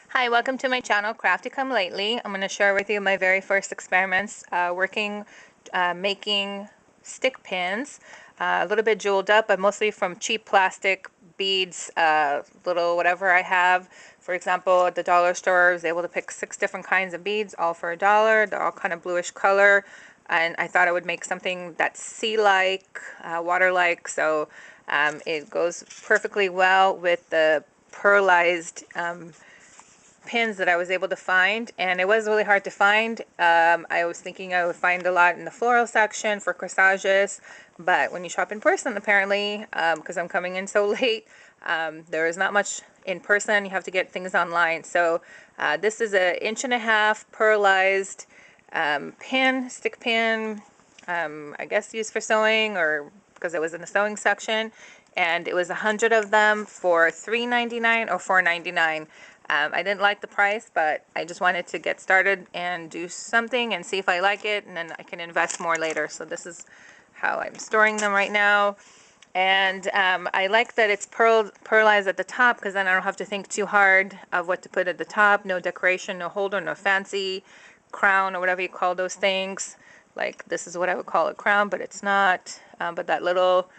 Hi, welcome to my channel, Crafty Come Lately. I'm going to share with you my very first experiments making stick pins, a little bit jeweled up, but mostly from cheap plastic beads, little whatever I have. For example, at the dollar store, I was able to pick 6 different kinds of beads, all for $1. They're all kind of bluish color, and I thought I would make something that's sea-like, water-like, so it goes perfectly well with the pearlized pins that I was able to find, and it was really hard to find. I was thinking I would find a lot in the floral section for corsages, but when you shop in person, apparently, because I'm coming in so late, there is not much in person. You have to get things online. So this is an 1.5 inch pearlized stick pin, I guess used for sewing or because it was in the sewing section, and it was 100 of them for $3.99 or $4.99. I didn't like the price, but I just wanted to get started and do something and see if I like it, and then I can invest more later. So this is how I'm storing them right now. And I like that it's pearlized at the top, because then I don't have to think too hard of what to put at the top. No decoration, no holder, no fancy crown or whatever you call those things. Like this is what I would call a crown, but it's not. But that little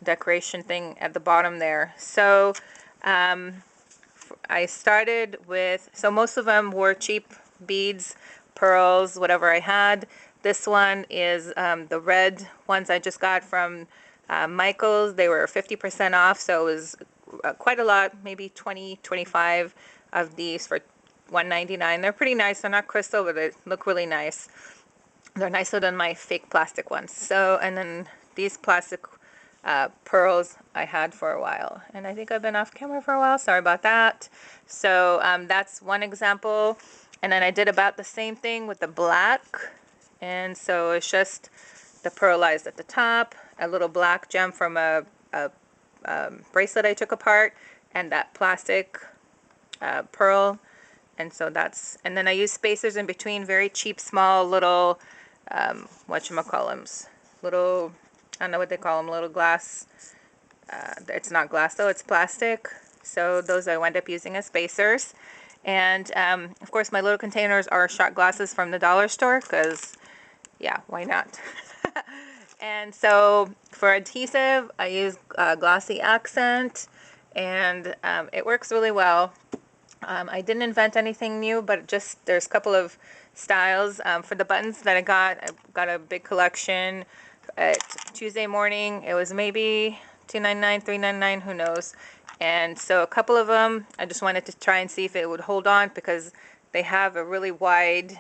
decoration thing at the bottom there. So I started with, so most of them were cheap beads, pearls, whatever I had. This one is the red ones I just got from Michael's. They were 50% off, so it was quite a lot, maybe 20, 25 of these for $1.99. They're pretty nice. They're not crystal, but they look really nice. They're nicer than my fake plastic ones. So, and then these plastic pearls I had for a while, and I think I've been off camera for a while, sorry about that. So that's one example, and then I did about the same thing with the black, and so it's just the pearlized at the top, a little black gem from a bracelet I took apart, and that plastic pearl, and so that's, and then I use spacers in between, very cheap, small little whatchamacallums, little, I don't know what they call them, little glass. It's not glass though, it's plastic. So those I wind up using as spacers. And of course my little containers are shot glasses from the dollar store, because yeah, why not? And so for adhesive, I use glossy accent, and it works really well. I didn't invent anything new, but just there's a couple of styles. For the buttons that I got a big collection at Tuesday morning. It was maybe $2.99, $3.99, who knows. And so a couple of them, I just wanted to try and see if it would hold on, because they have a really wide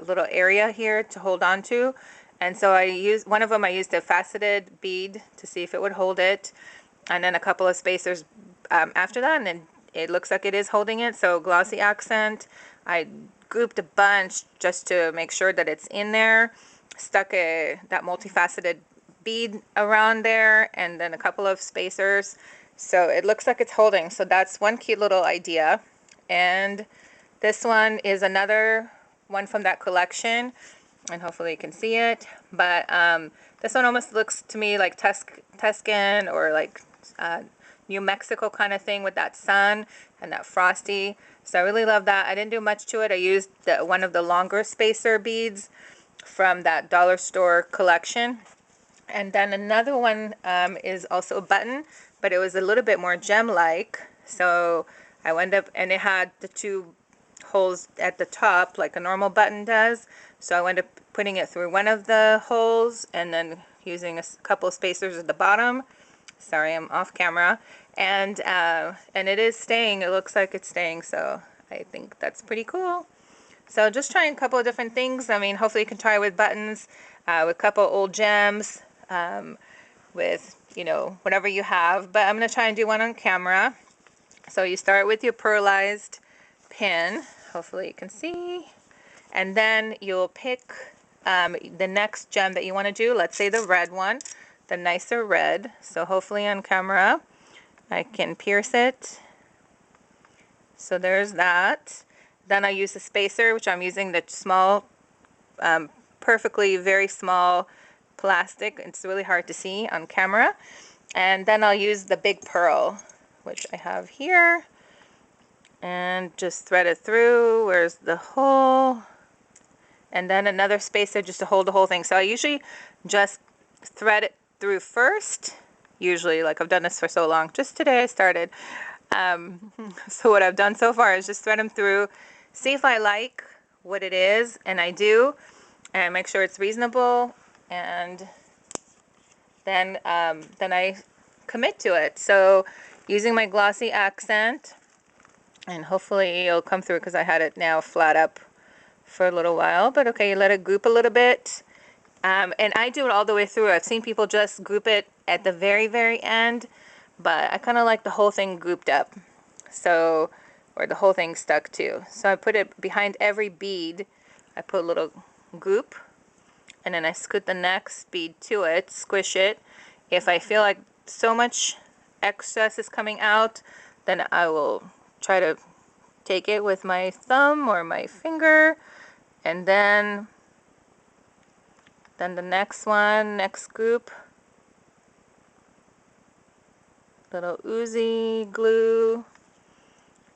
little area here to hold on to. And so I used, one of them I used a faceted bead to see if it would hold it. And then a couple of spacers after that, and then it looks like it is holding it. So glossy accent, I grouped a bunch just to make sure that it's in there. Stuck that multifaceted bead around there, and then a couple of spacers, so it looks like it's holding. So that's one cute little idea. And this one is another one from that collection, and hopefully you can see it, but this one almost looks to me like Tuscan or like New Mexico kind of thing, with that sun and that frosty. So I really love that. I didn't do much to it. I used one of the longer spacer beads from that dollar store collection. And then another one is also a button, but it was a little bit more gem-like. So I wound up, and it had the 2 holes at the top like a normal button does. So I wound up putting it through one of the holes and then using a couple of spacers at the bottom. Sorry, I'm off camera. And it is staying. It looks like it's staying, so I think that's pretty cool. So just trying a couple of different things. I mean, hopefully you can try with buttons, with a couple old gems, with, you know, whatever you have. But I'm going to try and do one on camera. So you start with your pearlized pin. Hopefully you can see. And then you'll pick the next gem that you want to do. Let's say the red one, the nicer red. So hopefully on camera I can pierce it. So there's that. Then I use the spacer, which I'm using the small, perfectly very small plastic. It's really hard to see on camera. And then I'll use the big pearl, which I have here. and just thread it through. Where's the hole? And then another spacer just to hold the whole thing. So I usually just thread it through first. Usually, like I've done this for so long. Just today I started. So what I've done so far is just thread them through, see if I like what it is, and I do, and make sure it's reasonable, and then I commit to it. So using my glossy accent, and hopefully it'll come through because I had it now flat up for a little while. But okay, you let it group a little bit. And I do it all the way through. I've seen people just group it at the very, very end, but I kind of like the whole thing grouped up. So, or the whole thing stuck too. So I put it behind every bead. I put a little group, and then I scoot the next bead to it, squish it. If I feel like so much excess is coming out, then I will try to take it with my thumb or my finger, and then the next one, next group, little oozy glue.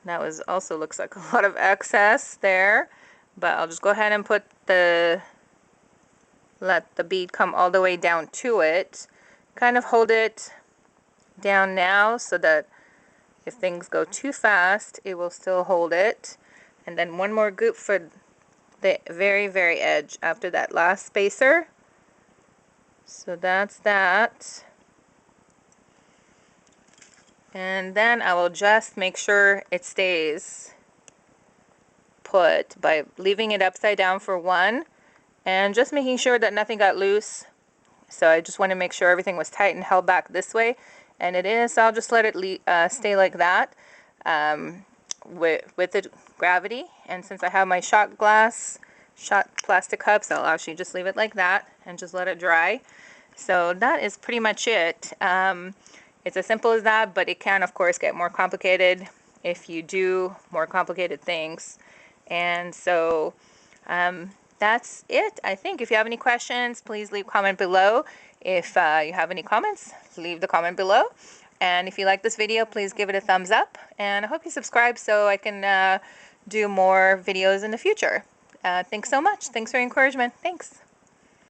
That was also looks like a lot of excess there, but I'll just go ahead and put let the bead come all the way down to it. Kind of hold it down now so that if things go too fast, it will still hold it. And then one more group for the very, very edge after that last spacer. So that's that. And then I will just make sure it stays put by leaving it upside down for one, and just making sure that nothing got loose. So I just want to make sure everything was tight and held back this way, and it is. So I'll just let it stay like that with the gravity. And since I have my shot plastic cups, I'll actually just leave it like that and just let it dry. So that is pretty much it. It's as simple as that, but it can, of course, get more complicated if you do more complicated things. And so that's it, I think. If you have any questions, please leave a comment below. If you have any comments, leave the comment below. And if you like this video, please give it a thumbs up. And I hope you subscribe so I can do more videos in the future. Thanks so much. Thanks for your encouragement. Thanks.